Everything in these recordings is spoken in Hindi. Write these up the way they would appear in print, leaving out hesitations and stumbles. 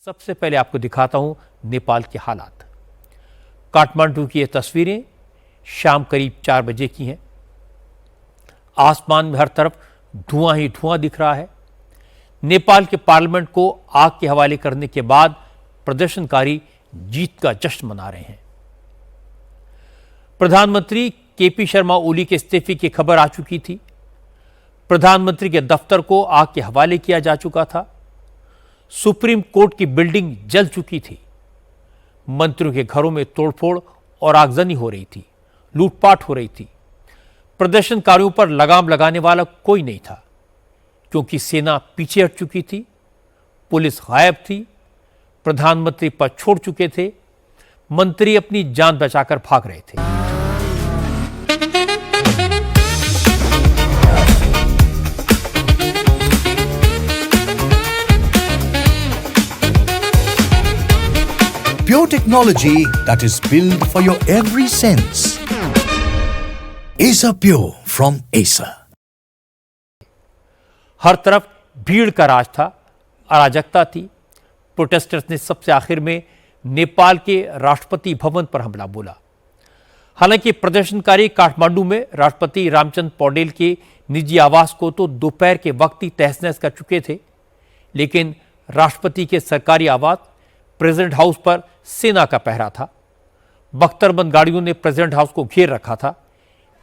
सबसे पहले आपको दिखाता हूं नेपाल के हालात। काठमांडू की ये तस्वीरें शाम करीब 4 बजे की हैं। आसमान में हर तरफ धुआं ही धुआं दिख रहा है। नेपाल के पार्लियामेंट को आग के हवाले करने के बाद प्रदर्शनकारी जीत का जश्न मना रहे हैं। प्रधानमंत्री केपी शर्मा ओली के इस्तीफे की खबर आ चुकी थी। प्रधानमंत्री के दफ्तर को आग के हवाले किया जा चुका था। सुप्रीम कोर्ट की बिल्डिंग जल चुकी थी। मंत्रियों के घरों में तोड़फोड़ और आगजनी हो रही थी, लूटपाट हो रही थी। प्रदर्शनकारियों पर लगाम लगाने वाला कोई नहीं था, क्योंकि सेना पीछे हट चुकी थी, पुलिस गायब थी, प्रधानमंत्री पद छोड़ चुके थे, मंत्री अपनी जान बचाकर भाग रहे थे। Pure technology that is built for your every sense. Acer Pure from Acer. हर तरफ भीड़ का राज था, अराजकता थी। प्रोटेस्टर्स ने सबसे आखिर में नेपाल के राष्ट्रपति भवन पर हमला बोला। हालांकि प्रदर्शनकारी काठमांडू में राष्ट्रपति रामचंद्र पौडेल के निजी आवास को तो दोपहर के वक्त ही तहस नहस कर चुके थे, लेकिन राष्ट्रपति के सरकारी आवास प्रेसिडेंट हाउस पर सेना का पहरा था। बख्तरबंद गाड़ियों ने प्रेसिडेंट हाउस को घेर रखा था,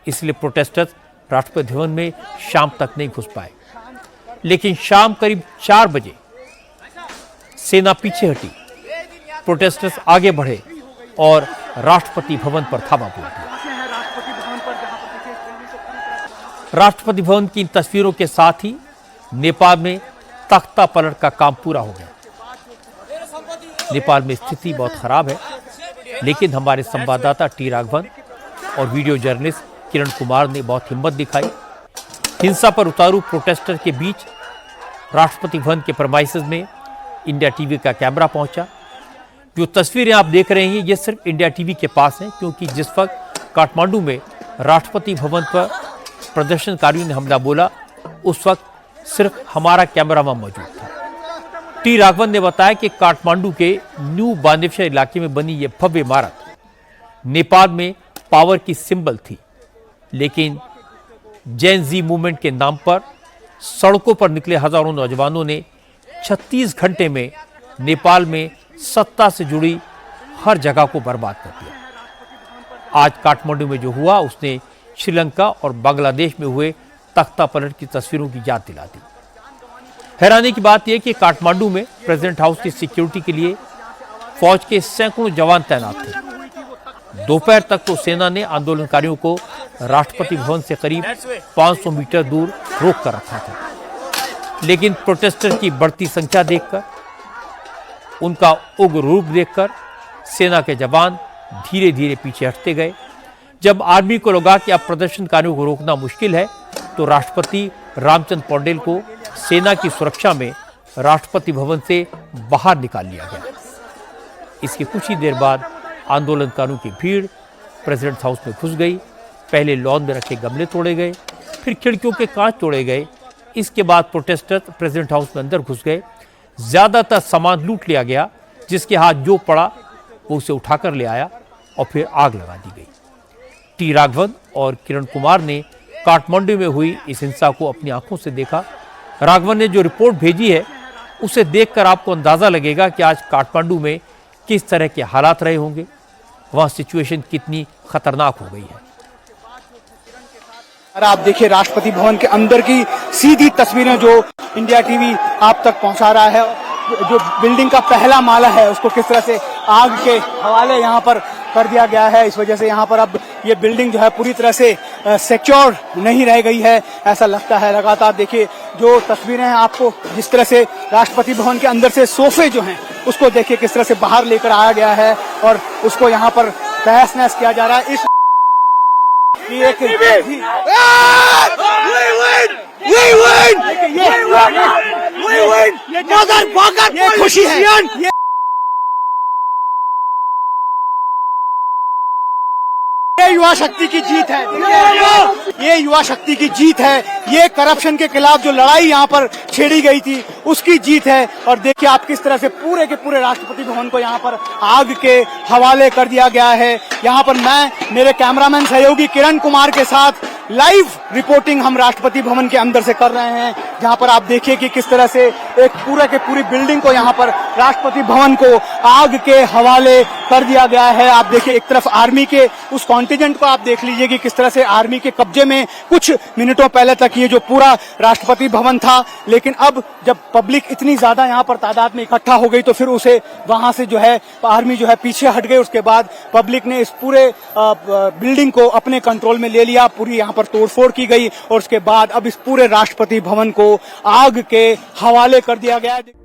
इसलिए प्रोटेस्टर्स राष्ट्रपति भवन में शाम तक नहीं घुस पाए। लेकिन शाम करीब 4 बजे सेना पीछे हटी, प्रोटेस्टर्स आगे बढ़े और राष्ट्रपति भवन पर धावा बोल दिया। राष्ट्रपति भवन की इन तस्वीरों के साथ ही नेपाल में तख्ता पलट का काम पूरा हो गया। नेपाल में स्थिति बहुत खराब है, लेकिन हमारे संवाददाता टी राघवन और वीडियो जर्नलिस्ट किरण कुमार ने बहुत हिम्मत दिखाई। हिंसा पर उतारू प्रोटेस्टर के बीच राष्ट्रपति भवन के प्रेमाइसेस में इंडिया टीवी का कैमरा पहुंचा। जो तस्वीरें आप देख रहे हैं ये सिर्फ इंडिया टीवी के पास हैं, क्योंकि जिस वक्त काठमांडू में राष्ट्रपति भवन पर प्रदर्शनकारियों ने हमला बोला, उस वक्त सिर्फ हमारा कैमरामैन मौजूद था। टी राघवन ने बताया कि काठमांडू के न्यू बानेश्वर इलाके में बनी यह भव्य इमारत नेपाल में पावर की सिंबल थी, लेकिन जेन जी मूवमेंट के नाम पर सड़कों पर निकले हजारों नौजवानों ने 36 घंटे में नेपाल में सत्ता से जुड़ी हर जगह को बर्बाद कर दिया। आज काठमांडू में जो हुआ उसने श्रीलंका और बांग्लादेश में हुए तख्ता पलट की तस्वीरों की याद दिला दी। हैरानी की बात यह कि काठमांडू में प्रेसिडेंट हाउस की सिक्योरिटी के लिए फौज के सैकड़ों जवान तैनात थे। दोपहर तक तो सेना ने आंदोलनकारियों को राष्ट्रपति भवन से करीब 500 मीटर दूर रोक कर रखा था, लेकिन प्रोटेस्टर की बढ़ती संख्या देखकर, उनका उग्र रूप देखकर सेना के जवान धीरे धीरे पीछे हटते गए। जब आर्मी को लगा कि अब प्रदर्शनकारियों को रोकना मुश्किल है, तो राष्ट्रपति रामचंद्र पौडेल को सेना की सुरक्षा में राष्ट्रपति भवन से बाहर निकाल लिया गया। इसके कुछ ही देर बाद आंदोलनकारियों की भीड़ प्रेसिडेंट हाउस में घुस गई। पहले लॉन में रखे गमले तोड़े गए, फिर खिड़कियों के कांच तोड़े गए। इसके बाद प्रोटेस्टर्स प्रेसिडेंट हाउस में अंदर घुस गए। ज्यादातर सामान लूट लिया गया, जिसके हाथ जो पड़ा वो उसे उठाकर ले आया और फिर आग लगा दी गई। टी राघवन और किरण कुमार ने काठमांडू में हुई इस हिंसा को अपनी आंखों से देखा। राघवन ने जो रिपोर्ट भेजी है उसे देखकर आपको अंदाजा लगेगा कि आज काठमांडू में किस तरह के हालात रहे होंगे, वहां सिचुएशन कितनी खतरनाक हो गई है। और आप देखिए राष्ट्रपति भवन के अंदर की सीधी तस्वीरें जो इंडिया टीवी आप तक पहुंचा रहा है। जो बिल्डिंग का पहला माला है उसको किस तरह से आग के हवाले यहाँ पर कर दिया गया है। इस वजह से यहाँ पर अब ये बिल्डिंग जो है पूरी तरह से सिक्योर नहीं रह गई है, ऐसा लगता है। लगातार देखिए जो तस्वीरें हैं आपको, जिस तरह से राष्ट्रपति भवन के अंदर से सोफे जो हैं उसको देखिए किस तरह से बाहर लेकर आया गया है और उसको यहाँ पर तहस नहस किया जा रहा है। इस ये खुशी है। ये युवा शक्ति की जीत है, ये युवा शक्ति की जीत है, ये करप्शन के खिलाफ जो लड़ाई यहाँ पर छेड़ी गई थी उसकी जीत है। और देखिए आप किस तरह से पूरे के पूरे राष्ट्रपति भवन को यहाँ पर आग के हवाले कर दिया गया है। यहाँ पर मैं मेरे कैमरामैन सहयोगी किरण कुमार के साथ लाइव रिपोर्टिंग हम राष्ट्रपति भवन के अंदर से कर रहे हैं, जहां पर आप देखिए कि किस तरह से एक पूरा के पूरी बिल्डिंग को यहाँ पर राष्ट्रपति भवन को आग के हवाले कर दिया गया है। आप देखिए एक तरफ आर्मी के उस कॉन्टिजेंट को आप देख लीजिए कि किस तरह से आर्मी के कब्जे में कुछ मिनटों पहले तक ये जो पूरा राष्ट्रपति भवन था, लेकिन अब जब पब्लिक इतनी ज्यादा यहाँ पर तादाद में इकट्ठा हो गई तो फिर उसे वहां से जो है आर्मी जो है पीछे हट गई। उसके बाद पब्लिक ने इस पूरे बिल्डिंग को अपने कंट्रोल में ले लिया, पूरी यहाँ पर तोड़फोड़ की गई और उसके बाद अब इस पूरे राष्ट्रपति भवन को आग के हवाले कर दिया गया है।